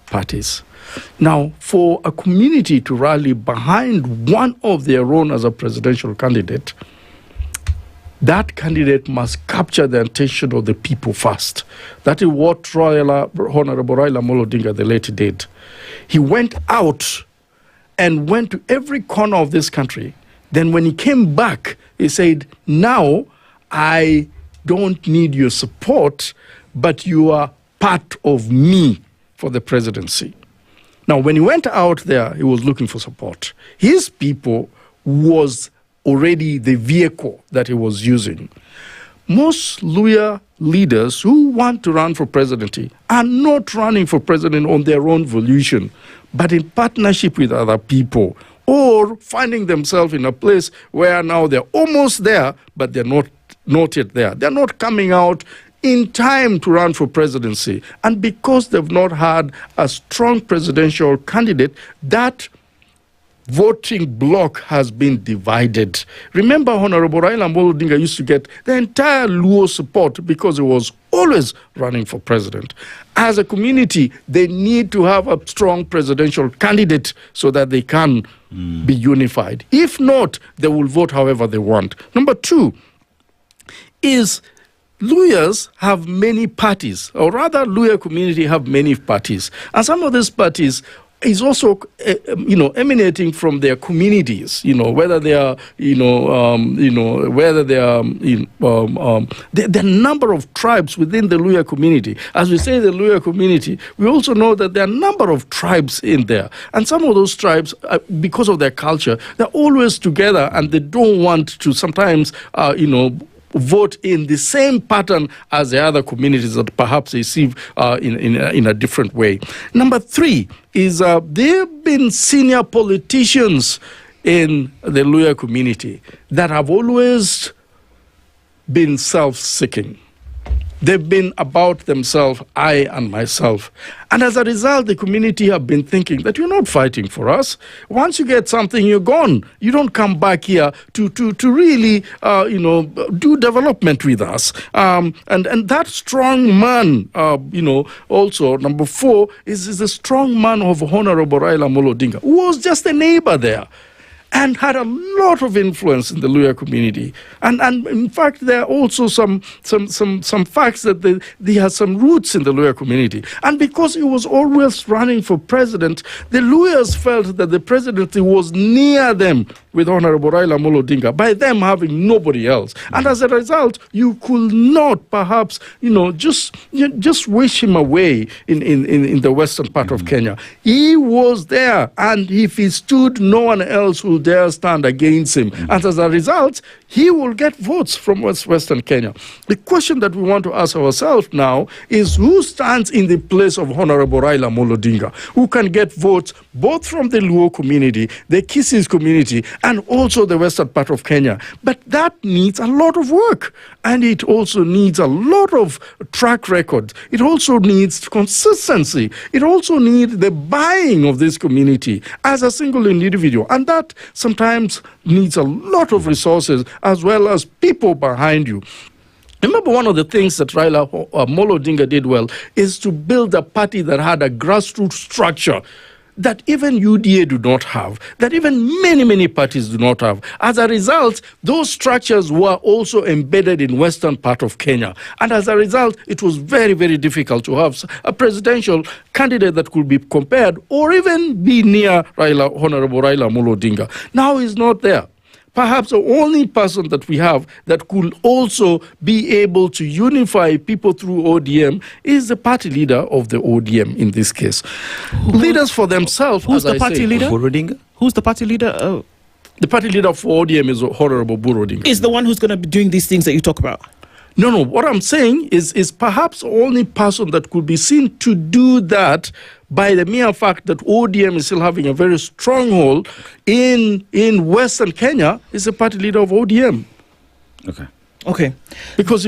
parties. Now, for a community to rally behind one of their own as a presidential candidate, that candidate must capture the attention of the people first. That is what Honorable Raila Amolo Odinga, the late, did. He went out and went to every corner of this country. Then when he came back, he said, now I don't need your support, but you are part of me for the presidency. Now, when he went out there, he was looking for support. His people was already the vehicle that he was using. Most Luhya leaders who want to run for presidency are not running for president on their own volition, but in partnership with other people, or finding themselves in a place where now they're almost there, but they're not yet there. They're not coming out in time to run for presidency. And because they've not had a strong presidential candidate, that voting bloc has been divided. Remember, Honorable Raila Amolo Odinga used to get the entire Luo support because he was always running for president. As a community, they need to have a strong presidential candidate so that they can be unified. If not, they will vote however they want. Number two is Luhyas have many parties, or rather Luhya community have many parties. And some of these parties is also, emanating from their communities, whether they are, whether they are, the number of tribes within the Luhya community. As we say the Luhya community, we also know that there are a number of tribes in there. And some of those tribes, because of their culture, they're always together and they don't want to sometimes, vote in the same pattern as the other communities that perhaps they see in a different way. Number three is there have been senior politicians in the Luhya community that have always been self-seeking. They've been about themselves, I and myself. And as a result, the community have been thinking that you're not fighting for us. Once you get something, you're gone. You don't come back here to really, do development with us. And that strong man, also, number four, is the strong man of Honorable Raila Amolo Odinga, who was just a neighbor there and had a lot of influence in the Luhya community. And in fact, there are also some facts that they had some roots in the Luhya community. And because he was always running for president, the Luhyas felt that the presidency was near them with Honorable Raila Amolo Odinga, by them having nobody else. And as a result, you could not perhaps, just wish him away in the western part of Kenya. He was there, and if he stood, no one else will dare stand against him. And as a result, he will get votes from western Kenya. The question that we want to ask ourselves now is who stands in the place of Honorable Raila Amolo Odinga, who can get votes both from the Luo community, the Kisses community, and also the western part of Kenya. But that needs a lot of work, and it also needs a lot of track record. It also needs consistency. It also needs the buying of this community as a single individual, and that sometimes needs a lot of resources as well as people behind you. Remember, one of the things that Raila Amolo Odinga did well is to build a party that had a grassroots structure that even UDA do not have, that even many parties do not have. As a result, those structures were also embedded in western part of Kenya. And as a result, it was very, very difficult to have a presidential candidate that could be compared or even be near Honorable Raila Amolo Odinga. Now he's not there. Perhaps the only person that we have that could also be able to unify people through ODM is the party leader of the ODM in this case. Leaders for themselves. Who's the party leader? Who's the party leader? The party leader for ODM is Honorable Buru Odinga. Is the one who's going to be doing these things that you talk about? No. What I'm saying is perhaps the only person that could be seen to do that by the mere fact that ODM is still having a very strong hold in western Kenya is the party leader of ODM. Okay. Because if